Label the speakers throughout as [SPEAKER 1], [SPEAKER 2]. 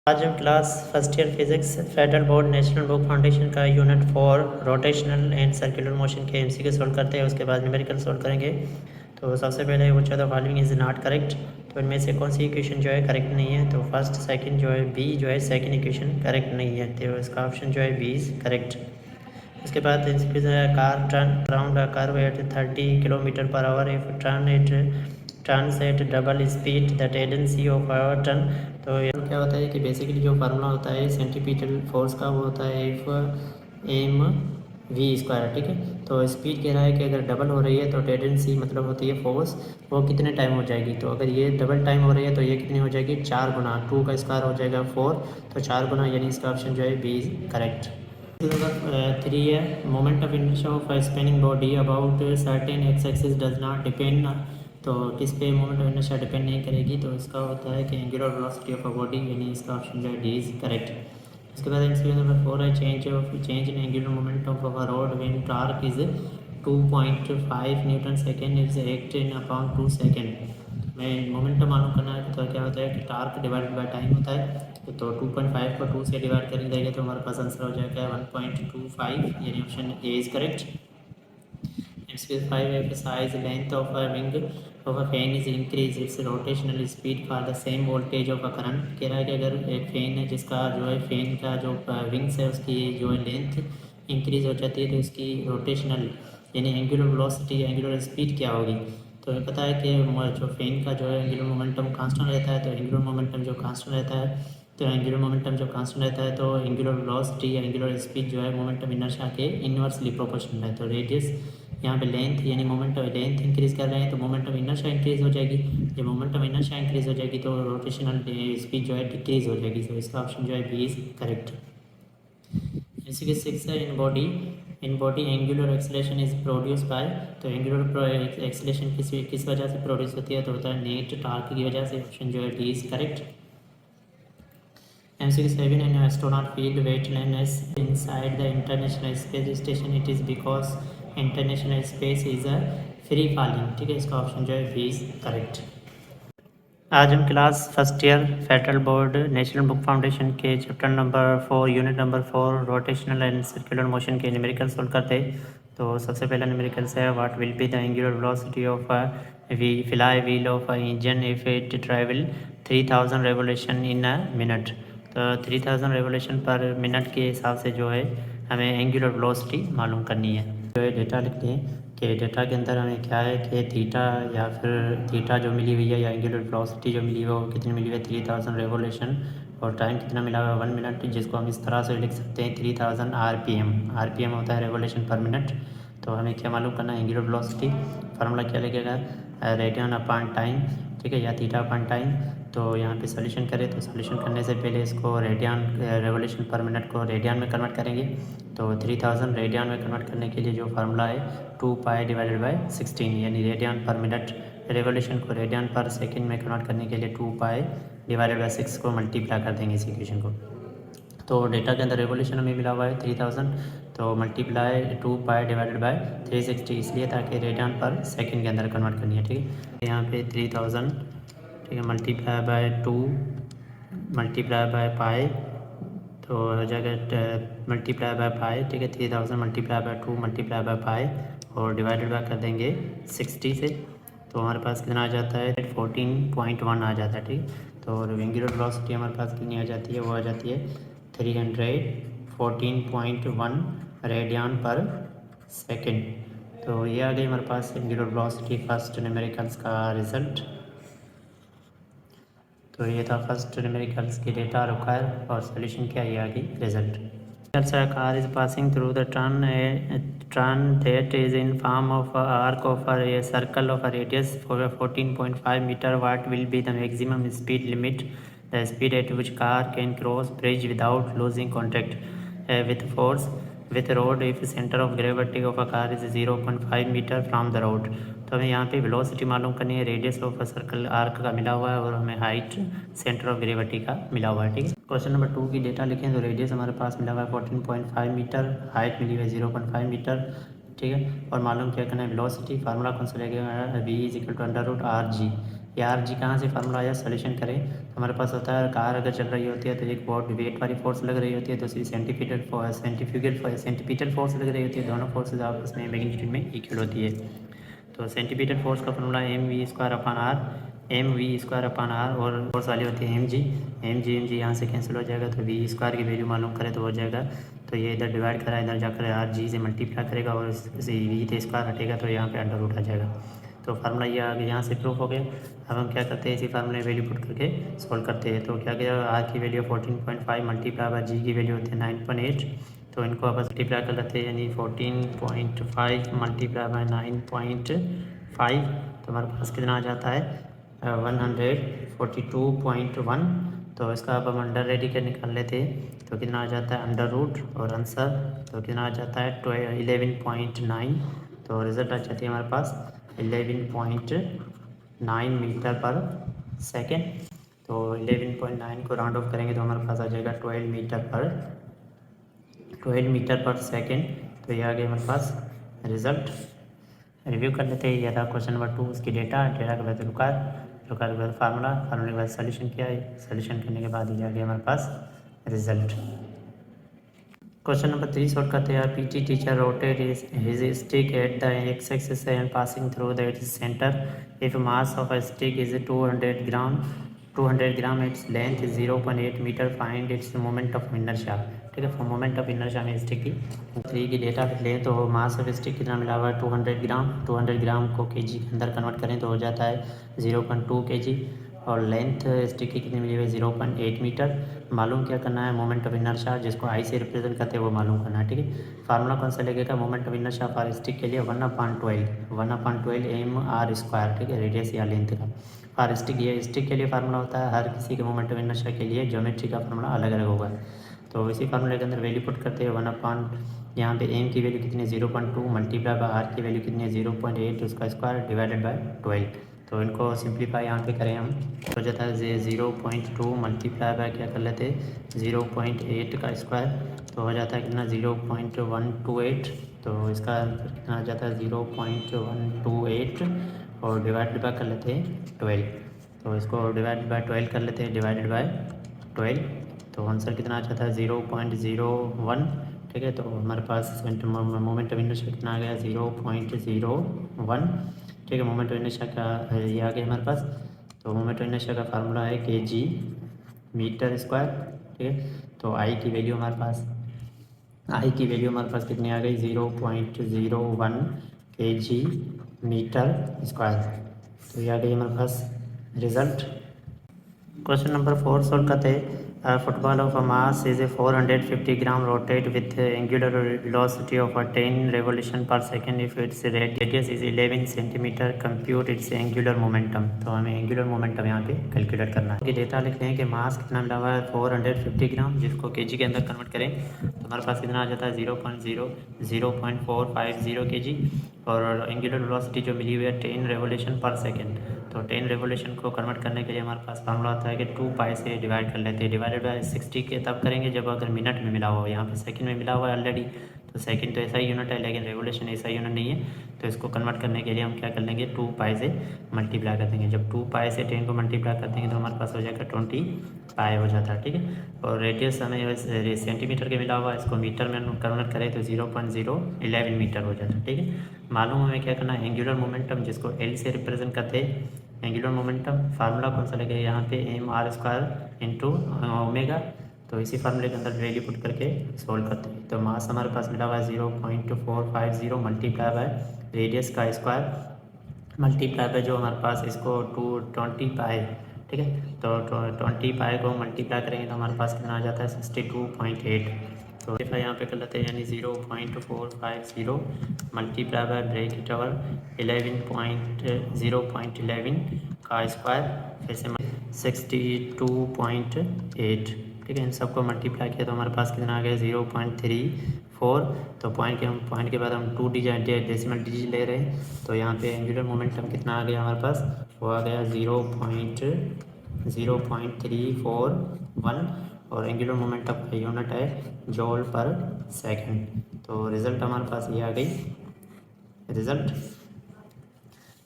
[SPEAKER 1] आज हम class first year physics federal board national book foundation का unit 4 rotational and circular motion के MCQ solve करते हैं। उसके बाद न्यूमेरिकल सॉल्व करेंगे। तो सबसे पहले वो the following is not correct. तो इनमें से कौन सी इक्वेशन जो है करेक्ट नहीं है? तो फर्स्ट सेकंड जो है बी जो है सेकंड इक्वेशन करेक्ट नहीं है, तो इसका ऑप्शन जो है बी इज करेक्ट। उसके बाद car turn around a curve at 30 kilometre per hour if turns at double speed the tendency of our turn. तो ये क्या होता है कि बेसिकली जो फार्मूला होता है सेंटीपीटल फोर्स का, वो होता है एफ एम वी स्क्वायर। ठीक है, तो स्पीड कह रहा है कि अगर डबल हो रही है तो टेंडेंसी मतलब होती है फोर्स, वो कितने टाइम हो जाएगी। तो अगर ये डबल टाइम हो रही है तो ये कितनी हो जाएगी? 4 गुना, 2 का स्क्वायर हो जाएगा 4, तो 4 गुना, यानी इसका ऑप्शन जो है बी इज करेक्ट। नंबर 3 है moment of inertia of spinning body about certain x axis does not depend. तो किस पे मोमेंट ऑफ इनर्शिया डिपेंड नहीं करेगी? तो इसका होता है कि angular velocity of a body, यानी इसका ऑप्शन जो है डी इज करेक्ट। उसके बाद एमसीक्यू नंबर 4 है change in angular moment of a rod when torque is 2.5 Newton second is act in upon 2 second. मैं मोमेंटम मालूम करना है तो क्या होता है कि टार्क डिवाइडेड बाय टाइम होता है। तो 2.5 को 2 से डिवाइड कर देंगे तो हमारे पास आंसर हो जाएगा 1.25, यानी option A is correct. Exercise 5 emphasize length of a wing of a fan is increase its rotational speed for the same voltage of a current। कह रहा है कि अगर एक फैन है जिसका जो है फैन का जो विंग्स है उसकी जो है लेंथ इंक्रीज हो जाती है, तो उसकी रोटेशनल यानी एंगुलर वेलोसिटी एंगुलर स्पीड क्या होगी? तो हमें पता है कि जो फैन का जो है एंगुलर मोमेंटम कांस्टेंट रहता है, तो एंगुलर मोमेंटम जो कांस्टेंट रहता है, तो एंगुलर मोमेंटम जो कांस्टेंट रहता है तो एंगुलर वेलोसिटी या एंगुलर स्पीड जो है मोमेंटम इनर्शिया के इनवर्सली प्रोपोर्शनल है। तो रेडियस यहाँ पे लेंथ यानी मोमेंट ऑफ लेंथ इंक्रीज कर रहे हैं तो मोमेंट ऑफ इनर्शिया इंक्रीज हो जाएगी। जब मोमेंट ऑफ इनर्शिया इंक्रीज हो जाएगी तो रोटेशनल स्पीड जो है डिक्रीज हो जाएगी। तो इसका ऑप्शन जो है बी इज करेक्ट। इसी के 6 है in body angular acceleration is produce by. तो एंगुलर एक्सेलरेशन किस वजह से प्रोड्यूस होती है? तो होता है नेट टॉर्क की वजह से। ऑप्शन जो है D is correct. M67 and astronaut field weightlessness inside the International Space Station, it is because International Space is a free falling। ठीक है, इसका ऑप्शन जो है बी इज करेक्ट। आज हम class first year federal board national book foundation के chapter number 4 unit number 4 rotational and circular motion के numerical solve करते हैं। तो सबसे पहला न्यूमेरिकल है what will be the angular velocity of a fly wheel of a engine if it travel 3000 revolution in a minute. तो 3000 revolution पर minute के हिसाब से जो है हमें एंगुलर वेलोसिटी मालूम करनी है। जो है डेटा लिखते हैं कि डेटा के अंदर हमें क्या है कि थीटा या फिर थीटा जो मिली हुई है या एंगुलर वेलोसिटी जो मिली हुई है वो कितनी मिली हुई है 3000 रेवोल्यूशन, और टाइम कितना मिला हुआ है 1 मिनट, जिसको हम इस तरह से लिख सकते हैं 3000 आरपीएम होता है रेवोल्यूशन पर मिनट। तो हमें क्या मालूम करना है? Angular velocity. फार्मूला क्या लगेगा? रेडियन अपॉन टाइम, ठीक है, या थीटा अपॉन टाइम। तो यहाँ पे सॉल्यूशन करें तो सॉल्यूशन करने से पहले इसको रेडियन रेवोल्यूशन पर मिनट को रेडियन में कन्वर्ट करेंगे। तो 3000 रेडियन में कन्वर्ट करने के लिए जो फार्मूला है 2 पाई डिवाइडेड बाई 16, यानी रेडियन पर मिनट। रेवोल्यूशन को रेडियन पर सेकंड में कन्वर्ट करने के लिए 2 पाई डिवाइडेड बाई 6 को मल्टीप्लाई कर देंगे इस इक्वेशन को। तो डेटा के अंदर रेवोल्यूशन हमें मिला हुआ है 3000, तो मल्टीप्लाई 2 पाई डिवाइडेड बाई 360, इसलिए ताकि रेडियन पर सेकंड के अंदर कन्वर्ट करनी है। ठीक है, यहाँ पे 3000, ठीक है, multiply by 2 multiply by pi, तो हो जाएगा मल्टीप्लाई बाय पाई। ठीक है, 3000 multiply by 2 multiply by pi और डिवाइडेड बाय कर देंगे 60 से, तो हमारे पास कितना आ जाता है 14.1 आ जाता है। ठीक, तो एंगुलर वेलोसिटी हमारे पास कितनी आ जाती है? वो आ जाती है 314.1 रेडियन पर सेकेंड। तो ये आ गई हमारे पास एंगुलर वेलोसिटी फर्स्ट न्यूमेरिकल्स का रिजल्ट। तो ये था फर्स्ट न्यूमेरिकल्स की डेटा रिक्वायर और सोल्यूशन क्या ये आ गई result. A car is passing through the turn that is in form of a arc of a circle of a radius for 14.5 meter. What will be the maximum speed limit? The speed at which car can cross bridge without losing contact with force with road if center of gravity of a car is 0.5 metre from the road. तो हमें यहाँ पे velocity मालूम करनी है, radius of a circle arc का मिला हुआ है और हमें हाइट सेंटर ऑफ ग्रेविटी का मिला हुआ है। ठीक है, क्वेश्चन नंबर 2 की डेटा लिखें तो रेडियस हमारे पास मिला हुआ है 14.5 मीटर, हाइट मिली हुई है 0.5 मीटर। ठीक है, और मालूम क्या करना है वेलोसिटी। फार्मूला कौन सा लगेगा? v is equal to under root R G. यार जी कहाँ से फार्मूला आया, सोल्यूशन करें तो हमारे पास होता है कार अगर चल रही होती है तो एक बहुत वेट वाली फोर्स लग रही होती है, दूसरी सेंटीपिटल फोर्स लग रही होती है। दोनों फोर्सेज आपस में मैग्नीट्यूड में इक्वल होती है। तो सेंटीपिटल फोर्स का फॉर्मूला mv² और फोर्स वाली होती है mg यहाँ से कैंसिल हो जाएगा, तो v² की वैल्यू मालूम करें तो हो जाएगा। तो ये इधर डिवाइड करा, इधर जाकर rg से मल्टीप्लाई करेगा और इसे v से स्क्वायर हटेगा तो यहाँ पे अंडर रूट आ जाएगा। तो फार्मूला ये आगे यहाँ से प्रूफ हो गया। अब हम क्या करते हैं, इसी फार्मूले में वैल्यू पुट करके सॉल्व करते हैं। तो क्या किया, आर की वैल्यू 14.5 मल्टीप्लाई बाय जी की वैल्यू होती है 9.8, तो इनको आपस मल्टीप्लाई कर लेते हैं, यानी 14.5 मल्टीप्लाई बाय 9.5, तो हमारे पास कितना आ जाता है 142.1। तो इसका अब हम अंडर रेडी कर निकाल लेते हैं, तो कितना आ जाता है अंडर रूट और आंसर तो कितना आ जाता है 11.9। तो रिजल्ट आ जाती है हमारे पास 11.9 मीटर पर सेकेंड। तो 11.9 को राउंड ऑफ करेंगे तो हमारे पास आ जाएगा 12 मीटर पर सेकेंड। तो ये आ गया हमारे पास रिजल्ट। रिव्यू कर लेते हैं। यह था क्वेश्चन नंबर 2, उसकी डेटा के बाद रुका के बाद फार्मूले के बाद सोल्यूशन किया है। सोल्यूशन करने के बाद ये आ गया हमारे पास रिजल्ट। क्वेश्चन नंबर 3 सॉल्व करते हैं। PT teacher rotate his stick at the X axis and passing through the its centre. If mass of a stick is 200 gram, its length is 0.8 metre, find its moment of inertia. ठीक है, moment of inertia में stick की 3 की data लें तो mass of stick कितना मिला हुआ है 200 ग्राम को केजी के अंदर कन्वर्ट करें तो हो जाता है 0.2 kg, और लेंथ स्टिक की कितनी मिली हुई है 0.8 मीटर। मालूम क्या करना है, मोमेंट ऑफ इनर्शिया जिसको आई से रिप्रेजेंट करते हैं वो मालूम करना है। ठीक है, फार्मूला कौन सा लगेगा, moment of inertia for stick के लिए 1/12 mr²। ठीक है, रेडियस या लेंथ का फॉर स्टिक, ये स्टिक के लिए फार्मूला होता है। हर किसी के मोमेंट ऑफ इनर्शिया के लिए ज्योमेट्री का फार्मूला अलग अलग होगा। तो इसी फार्मूले के अंदर वैल्यू पुट करते हैं 1/, यहाँ पे एम की वैल्यू कितनी है 0.2 मल्टीप्लाई बाय आर की वैल्यू कितनी है 0.8 उसका स्क्वायर डिवाइडेड बाय 12। तो इनको सिंप्लीफाई यहाँ पे करें हम तो जाता है 0.2 मल्टीप्लाई बाय क्या कर लेते हैं 0.8 का स्क्वायर, तो हो जाता है कितना 0.128। तो इसका कितना आ जाता है 0.128 और डिवाइडेड बाय कर लेते हैं 12। तो इसको डिवाइडेड बाय 12 कर लेते हैं, डिवाइडेड बाय 12, तो आंसर कितना आ जाता है 0.01। ठीक है, तो हमारे पास मोमेंट ऑफ इनर्शिया कितना आ गया 0.01। ठीक है, मोमेंट ऑफ इनर्शिया का ये आ गया हमारे पास। तो मोमेंट ऑफ इनर्शिया का फार्मूला है kg मीटर स्क्वायर। ठीक है, तो आई की वैल्यू हमारे पास कितनी आ गई 0.01 kg मीटर स्क्वायर। तो ये आ गई हमारे पास रिजल्ट। क्वेश्चन नंबर 4 सॉल्व करते हैं। Football of a mass is 450 gram rotate with angular velocity of 10 revolution per second if its radius is 11 centimetre, compute its angular momentum. तो हमें एंगुलर मोमेंटम यहाँ पे कैलकुलेट करना है। डेटा लिखते हैं कि मास कितना मिला हुआ है 450 ग्राम, जिसको केजी के अंदर कन्वर्ट करें तो हमारे पास कितना आ जाता है 0.450 kg, और एंगुलर वेलोसिटी जो मिली हुई है 10 रेवोल्यूशन पर सेकेंड। तो 10 रेवोल्यूशन को कन्वर्ट करने के लिए हमारे पास फार्मूला आता है कि 2π से डिवाइड कर लेते हैं। डिवाइडेड बाय 60 के तब करेंगे जब अगर मिनट में मिला हुआ, यहाँ पे सेकंड में मिला हुआ है ऑलरेडी, तो सेकंड तो ऐसा ही यूनिट है लेकिन रेवोल्यूशन ऐसा यूनिट नहीं है। तो इसको कन्वर्ट करने के लिए हम क्या कर लेंगे 2π से मल्टीप्लाई कर देंगे। जब 2π से 10 को मल्टीप्लाई कर देंगे तो हमारे पास हो जाएगा 20π हो जाता है। ठीक है, और रेडियस हमें सेंटीमीटर के मिला हुआ है, इसको मीटर में कन्वर्ट करें तो 0.011 मीटर हो जाता है। ठीक है, मालूम हमें क्या करना है एंगुलर मोमेंटम जिसको एल से रिप्रेजेंट करते हैं। एंगुलर मोमेंटम फार्मूला कौन सा लगेगा यहाँ पे mr² इंटू ओमेगा। तो इसी फार्मूले के अंदर वैल्यू पुट करके सोल्व करते हैं। तो मास हमारे पास मिला हुआ है 0.450 मल्टीप्लाई बाय रेडियस का स्क्वायर मल्टीप्लाई बाय जो हमारे पास इसको 220π। ठीक है, तो 20π को मल्टीप्लाई करेंगे तो हमारे पास कितना आ जाता है 62.8। तो यहाँ पे कर लेते हैं, यानी 0.450 मल्टीप्लाई बाय ब्रैकेट ओवर 0.11 का स्क्वायर फिर से 62.8। ठीक है, इन सबको मल्टीप्लाई किया तो हमारे पास कितना आ गया 0.34। तो पॉइंट के बाद हम 2 डेसिमल डिजिट ले रहे हैं, तो यहाँ पे एंगुलर मोमेंटम कितना आ गया हमारे पास, वो आ गया 0.0341, और एंगुलर मोमेंटम का यूनिट है जॉल पर सेकंड। तो रिज़ल्ट हमारे पास ये आ गई रिज़ल्ट।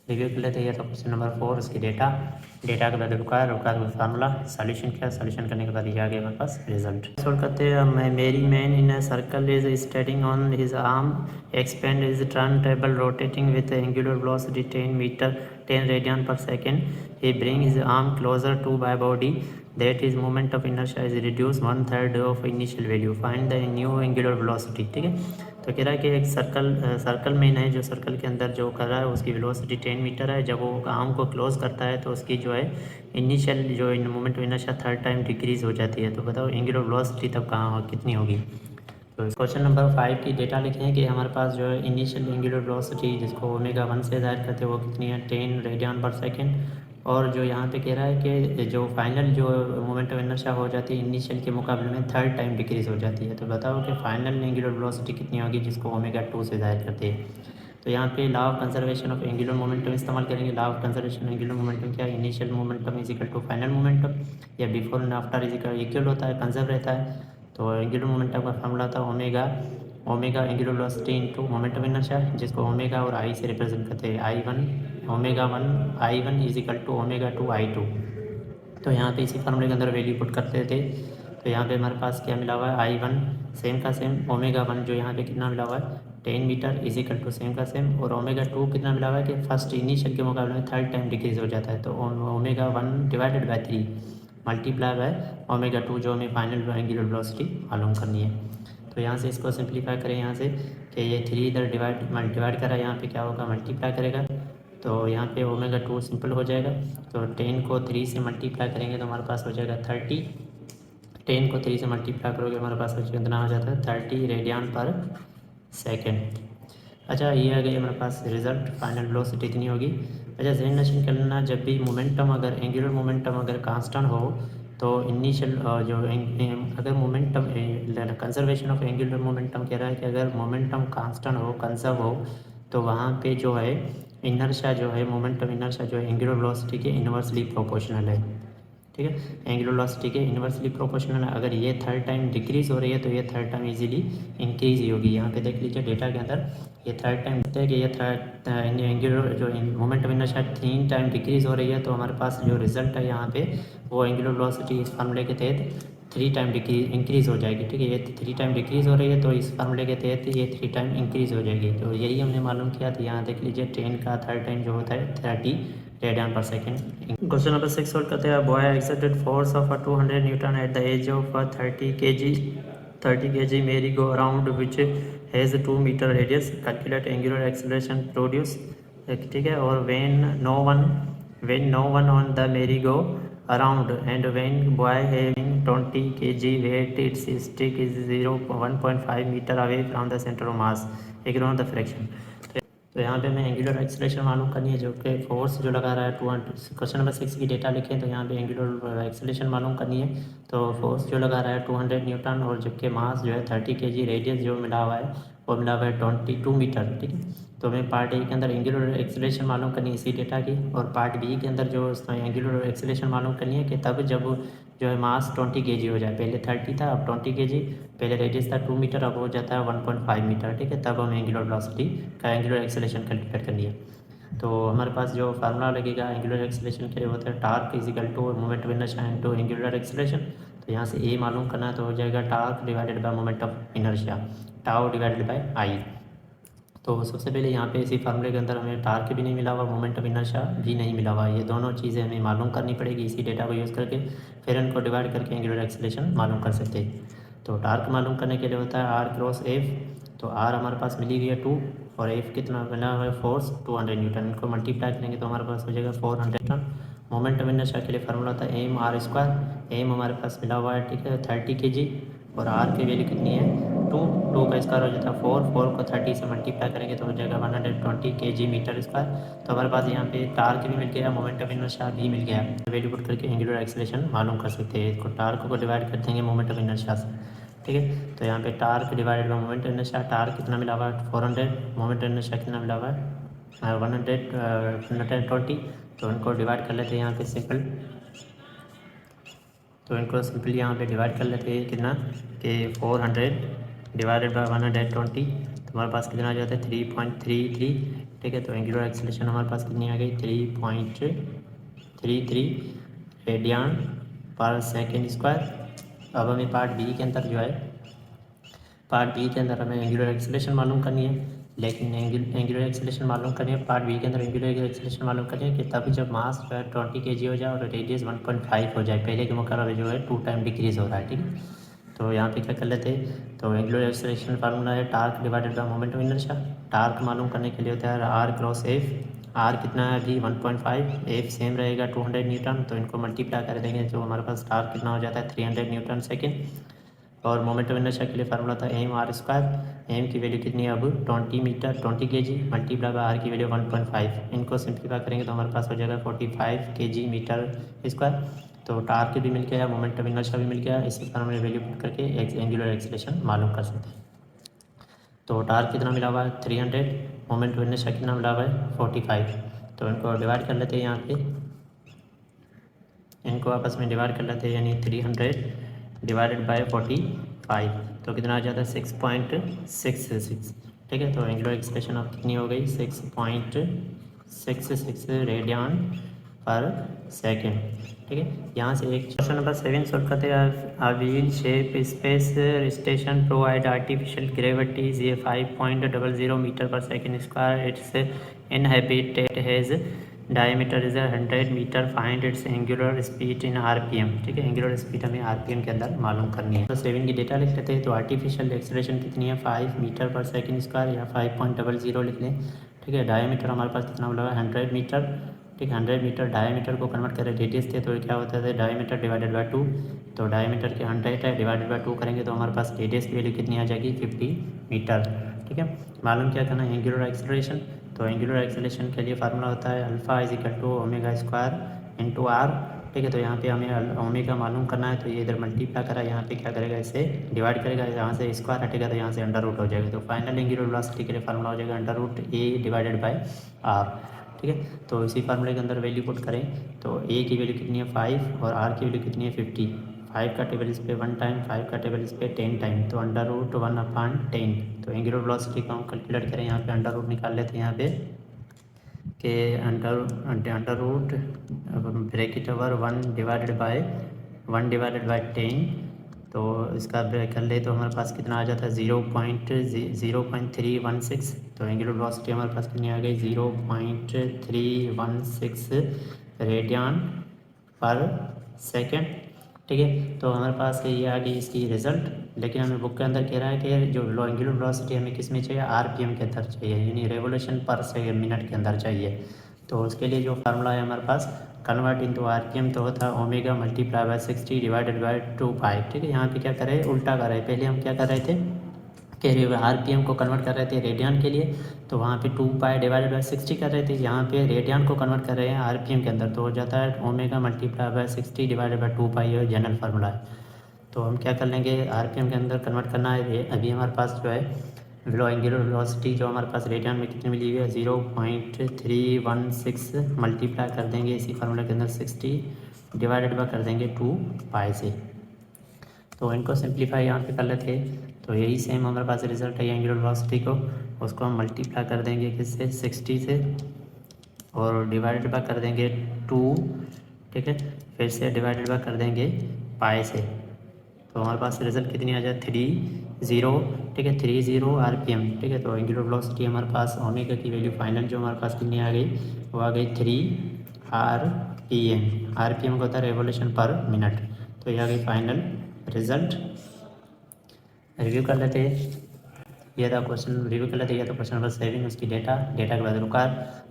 [SPEAKER 1] रिव्यू कर लेते हैं। तो क्वेश्चन नंबर 4 इसकी डेटा के बाद रुका है फार्मूला सॉल्यूशन किया, सॉल्यूशन करने के बाद ये आ गया हमारे पास रिजल्ट। सॉल्व करते हैं। मेरी man in a circle is standing on his arm expand is turn table rotating with angular velocity 10 radian per second. He bring his arm closer to by body that is moment of inertia is reduce 1/3 of initial value find the new angular velocity. ठीक है, तो कह रहा है कि एक circle में है, जो सर्कल के अंदर जो कर रहा है उसकी वेलोसिटी 10 मीटर है। जब वो आर्म को क्लोज करता है तो उसकी जो है इनिशियल जो moment of inertia 3rd time decrease हो जाती है। तो बताओ एंगुलर वेलोसिटी तब कहाँ कितनी होगी। तो क्वेश्चन नंबर 5 की डेटा लिखे हैं कि हमारे पास जो है इनिशियल एंगुलर वेलोसिटी जिसको ओमेगा 1 से ज़ाहिर करते हैं वो कितनी है 10 रेडियन पर सेकेंड। और जो यहाँ पे कह रहा है कि जो फाइनल जो मोमेंट ऑफ इनर्शिया हो जाती है इनिशियल के मुकाबले में 3rd टाइम डिक्रीज हो जाती है। तो बताओ कि फाइनल एंगुलर वेलोसिटी कितनी होगी जिसको ओमेगा 2 से ज़ाहिर करते हैं। तो यहाँ पे law of conservation of angular momentum इस्तेमाल करेंगे। Law of conservation angular momentum क्या है, initial momentum is equal to final momentum, या before and after is equal होता है, कंजर्व रहता है। तो एंगुलर मोमेंटम का फॉर्मूला था omega angular velocity into momentum inertia, जिसको ओमेगा और आई से रिप्रेजेंट करते हैं। I one is equal to omega 2 I2। तो यहाँ पे इसी फार्मूले के अंदर वैल्यू पुट करते थे। तो यहाँ पे हमारे पास क्या मिला हुआ है I1 सेम का सेम, ओमेगा 1 जो यहाँ पे कितना मिला हुआ है 10 metre is equal to same का सेम, और ओमेगा 2 कितना मिला हुआ है कि फर्स्ट इनिशियल के मुकाबले में 3rd टाइम डिक्रीज हो जाता है। तो omega 1 divided by 3 multiply by omega 2 जो हमें फाइनल एंगुलर वेलोसिटी मालूम करनी है। तो यहाँ से इसको सिंप्लीफाई करें यहाँ से कि ये 3 इधर डिवाइड करा, यहाँ पे क्या होगा मल्टीप्लाई करेगा। तो यहाँ पे ओमेगा 2 सिंपल हो जाएगा। तो 10 को 3 से मल्टीप्लाई करेंगे तो हमारे पास हो जाएगा 30। 10 को 3 से मल्टीप्लाई करोगे हमारे पास कितना हो जाता है 30 रेडियन पर सेकेंड। अच्छा, ये आ गई हमारे पास रिजल्ट, फाइनल वेलोसिटी इतनी होगी। अच्छा, ज़हन नशीन कर लेना, जब भी मोमेंटम अगर एंगुलर मोमेंटम अगर कांस्टेंट हो तो इनिशियल जो अगर momentum conservation of angular momentum कह रहा है कि अगर मोमेंटम कांस्टेंट हो, कंजर्व हो, तो वहाँ पे जो है इनर्शिया जो है मोमेंटम इनर्शिया जो है एंगुलर वेलोसिटी के इन्वर्सली प्रोपोर्शनल है। ठीक है, एंगुलर वेलोसिटी के इन्वर्सली प्रोपोर्शनल है। अगर ये 3rd टाइम डिक्रीज हो रही है तो ये 3rd टाइम इजीली इंक्रीज ही होगी। यहाँ पे देख लीजिए डेटा के अंदर ये 3rd टाइम है कि ये एंगुलर जो moment of inertia 3 time decrease हो रही है। तो हमारे पास जो रिजल्ट है यहाँ पे वो एंगुलर वेलोसिटी इस फार्मूले के तहत 3 टाइम इंक्रीज हो जाएगी। ठीक है, ये 3 टाइम डिक्रीज हो रही है तो इस फार्मूले के तहत ये 3 टाइम इंक्रीज हो जाएगी। तो यही हमने मालूम किया था। यहाँ देख लीजिए 10 का 3rd टाइम जो होता है 30 radian per second. Question number 6 solve करते हैं। Boy exerted force of 200 newton at the edge of 30 kg merry go around which has 2 meter radius, calculate angular acceleration produce। ठीक है, और when no one on the merry go around and when boy having 20 kg weight its stick is 1.5 meter away from the center of mass, ignore the fraction। तो यहाँ पे हमें angular acceleration मालूम करनी है, जो कि फोर्स जो लगा रहा है 200। क्वेश्चन नंबर 6 की डेटा लिखें तो यहाँ पे एंगुलर एक्सेलरेशन मालूम करनी है। तो फोर्स जो लगा रहा है 200 न्यूटन, और जबकि मास जो है 30 kg, रेडियस जो मिला हुआ है वो मिला हुआ है 22 मीटर। ठीक है, तो हमें पार्ट ए के अंदर एंगुलर एक्सेलरेशन मालूम करनी है इसी डेटा की, और पार्ट बी के अंदर जो एंगुलर एक्सेलरेशन मालूम करनी है कि तब जब जो है मास 20 kg हो जाए, पहले 30 था अब 20 kg, पहले रेडियस था 2 मीटर अब हो जाता है 1.5 मीटर। ठीक है, तब हमें एंगुलर वेलोसिटी का एंगुलर एक्सेलरेशन कैलकुलेट करनी है। तो हमारे पास जो फार्मूला लगेगा एंगुलर एक्सेलरेशन के लिए होता है torque is equal to moment of inertia into angular acceleration. तो यहाँ से ए मालूम करना है तो हो जाएगा torque divided by moment of inertia, tau divided by I. तो सबसे पहले यहाँ पे इसी फार्मूले के अंदर हमें टार्क भी नहीं मिला हुआ, मोमेंट ऑफ इनर्शिया भी नहीं मिला हुआ। ये दोनों चीज़ें हमें मालूम करनी पड़ेगी इसी डेटा को यूज़ करके, फिर इनको डिवाइड करके एंगुलर एक्सेलरेशन मालूम कर सकते हैं। तो टार्क मालूम करने के लिए होता है आर क्रॉस एफ। तो आर हमारे पास मिली हुई है 2 और एफ कितना मिला हुआ है फोर्स 200 न्यूटन। इनको मल्टीप्लाई करेंगे तो हमारे पास हो जाएगा 400 न्यूटन। मोमेंट ऑफ इनर्शिया के लिए फार्मूला होता है एम आर स्क्वायर। एम हमारे पास मिला हुआ है, ठीक है, 30 kg, और आर की वैल्यू कितनी है 2 का स्क्वायर हो जाता है 4 को 30 से मल्टीप्लाई करेंगे तो हो जाएगा 120 kg मीटर स्क्वायर। तो हमारे पास यहाँ पे टार्क भी मिल गया, मोमेंट ऑफ इनर्शिया भी मिल गया। वैल्यू पुट करके एंगुलर एक्सेलरेशन मालूम कर सकते हैं। इसको टार्क को डिवाइड कर देंगे मोमेंट ऑफ इनर्शिया से। ठीक है, तो यहाँ पे torque divided by moment of inertia, torque कितना मिला हुआ है 400, मोमेंट ऑफ इनर्शिया कितना मिला हुआ है 120। तो इनको डिवाइड कर लेते हैं यहाँ पे सिंपल। तो इनको सिंपली यहाँ पे डिवाइड कर लेते हैं कितना कि 400 डिवाइडेड बाय 120। तो हमारे पास कितना आ जाता है 3.33, ठीक है। तो एंगुलर एक्सेलरेशन हमारे पास कितनी आ गई 3.33 रेडियन पर सेकेंड स्क्वायर। अब हमें पार्ट बी के अंदर जो है, पार्ट बी के अंदर हमें एंगुलर एक्सेलरेशन मालूम करनी है, लेकिन एंगुलर एक्सेलरेशन मालूम करनी है पार्ट बी के अंदर एंगुलर एक्सेलरेशन मालूम करनी है कि तभी जब मास जो है 20 kg हो जाए और रेडियस 1.5 हो जाए, पहले के मुकाबले जो है 2 टाइम डिक्रीज हो रहा है, ठीक है। तो यहाँ पे क्या कर लेते हैं, तो एंगुलर एक्सेलरेशन फार्मूला है torque divided by moment of inertia. Torque मालूम करने के लिए होता है आर क्रॉस एफ। आर कितना है अभी 1.5, एफ सेम रहेगा 200 न्यूटन, तो इनको मल्टीप्लाई कर देंगे तो हमारे पास टार्क कितना हो जाता है 300 न्यूटन सेकेंड। और मोमेंट ऑफ इनर्शिया के लिए फार्मूला था एम आर स्क्वायर। एम की वैल्यू कितनी है अब 20 metre 20 kg multiply by R की वैल्यू 1.5। इनको सिंप्लीफाई करेंगे तो हमारे पास हो जाएगा 45 kg मीटर स्क्वायर। तो टार्क भी मिल गया, मोमेंट ऑफ इनर्शिया भी मिल गया, इसी फार्मूले वैल्यू पुट करके एंगुलर एक्सेलरेशन मालूम कर सकते हैं। तो टार्क कितना मिला हुआ है 300, मोमेंट ऑफ इनर्शिया कितना मिला हुआ है 45। तो इनको डिवाइड कर लेते हैं, यहाँ पे इनको आपस में डिवाइड कर लेते हैं, यानी 300 डिवाइडेड बाय 45, तो कितना आ जाता है 6.66, ठीक है। तो एंगुलर एक्सप्रेशन अब कितनी हो गई 6.66 रेडियन पर सेकेंड, ठीक है। यहाँ से एक क्वेश्चन नंबर 7 सोल्व करते हैं। A wheel shape space station provide artificial gravity ये 5.00 metre per second square. Its inhabited has diameter is 100 metre. Find its angular speed in RPM, ठीक है। एंगुलर स्पीड हमें आरपीएम के अंदर मालूम करनी है। तो 7 की डेटा लिख लेते हैं। तो आर्टिफिशियल एक्सेलरेशन कितनी है 5 मीटर पर सेकेंड स्क्वायर या 5.00 लिख लें, ठीक है। डायमीटर हमारे पास कितना लगा 100 मीटर, ठीक है। 100 मीटर डायमीटर को कन्वर्ट करें रेडियस थे, तो क्या होता है डायमीटर डिवाइडेड बाय 2। तो डायमीटर के 100 है डिवाइडेड बाय 2 करेंगे तो हमारे पास रेडियस की वैल्यू कितनी आ जाएगी 50 मीटर, ठीक है। मालूम क्या करना है एंगुलर एक्सेलरेशन। तो एंगुलर एक्सेलरेशन के लिए फार्मूला होता है alpha is equal to omega square into R, ठीक है। तो यहाँ पे हमें ओमेगा मालूम करना है, तो ये इधर मल्टीप्लाई करा, यहाँ पे क्या करेगा इसे डिवाइड करेगा, यहाँ से स्क्वायर हटेगा तो यहाँ से अंडर रूट हो जाएगा। तो फाइनल एंगुलर वेलोसिटी के लिए फार्मूला हो जाएगा under root A divided by R, ठीक है। तो इसी फार्मूले के अंदर वैल्यू पुट करें तो ए की वैल्यू कितनी है 5 और आर की वैल्यू कितनी है 50। 5 का टेबल इस पे 1 टाइम, 5 का टेबल इस पे 10 टाइम, तो अंडर रूट 1/10। तो एंगुलर वेलोसिटी को हम कैलकुलेट करें, यहाँ पे अंडर रूट निकाल लेते हैं यहाँ पे कि under root bracket over 1 divided by 10। तो इसका ब्रेक कर ले तो हमारे पास कितना आ जाता है 0.0316। तो एंगुलर वेलोसिटी हमारे पास कितनी आ गई 0.316 रेडियन पर सेकेंड, ठीक है। तो हमारे पास ये आ गई इसकी रिजल्ट। लेकिन हमें बुक के अंदर कह रहा है कि जो एंगुलर वेलोसिटी हमें किस में चाहिए आरपीएम के अंदर चाहिए, यानी रेवोल्यूशन पर मिनट के अंदर चाहिए। तो उसके लिए जो फार्मूला है हमारे पास कन्वर्ट इनटू आरपीएम तो होता है omega multiply by 60 divided by 2 पाई, ठीक है। यहाँ पे क्या कर रहे हैं उल्टा कर रहे हैं, पहले हम क्या कर रहे थे कि आरपीएम को कन्वर्ट कर रहे थे रेडियन के लिए, तो वहाँ पे 2 पाई डिवाइडेड बाय 60 कर रहे थे। यहाँ पे रेडियन को कन्वर्ट कर रहे हैं आरपीएम के अंदर, तो हो जाता है omega multiply by 60 divided by 2 पाई, और जनरल फार्मूला है। तो हम क्या कर लेंगे आरपीएम के अंदर कन्वर्ट करना है। अभी हमारे पास जो है एंगुलर वेलोसिटी जो हमारे पास रेडियन में कितनी मिली हुई है 0.316 मल्टीप्लाई कर देंगे इसी फार्मूले के अंदर 60 डिवाइडेड बाय कर देंगे 2 पाई से। तो इनको सिंप्लीफाई यहाँ पे कर लेते हैं, तो यही सेम हमारे पास रिजल्ट है एंगुलर वेलोसिटी को, उसको हम मल्टीप्लाई कर देंगे किससे 60 से और डिवाइडेड बाय कर देंगे 2, ठीक है। फिर से डिवाइडेड बाय कर देंगे पाई से, तो हमारे पास रिजल्ट कितनी आ जाए 30, ठीक है 30 आरपीएम, ठीक है। तो एंगुलर वेलोसिटी हमारे पास ओमेगा की वैल्यू फाइनल जो हमारे पास कितनी आ गई वो आ गई 3 आरपीएम। आरपीएम को होता है रेवोल्यूशन पर मिनट। तो ये आ गई फाइनल रिजल्ट। रिव्यू कर लेते हैं, ये था क्वेश्चन रिव्यू कर लेते हैं। तो क्वेश्चन नंबर 7 उसकी डेटा के बाद रुकार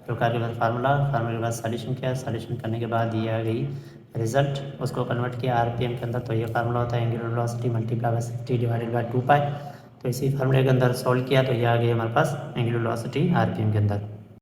[SPEAKER 1] के बाद फार्मूला के बाद सॉल्यूशन किया, सॉल्यूशन करने के बाद ये आ गई रिजल्ट, उसको कन्वर्ट किया आरपीएम के अंदर। तो ये फार्मूला होता है angular velocity multiply by 60 divided by 2 पाई। तो इसी फार्मूले के अंदर सॉल्व किया तो ये आ गई हमारे पास एंगुलर वेलोसिटी आरपीएम के अंदर।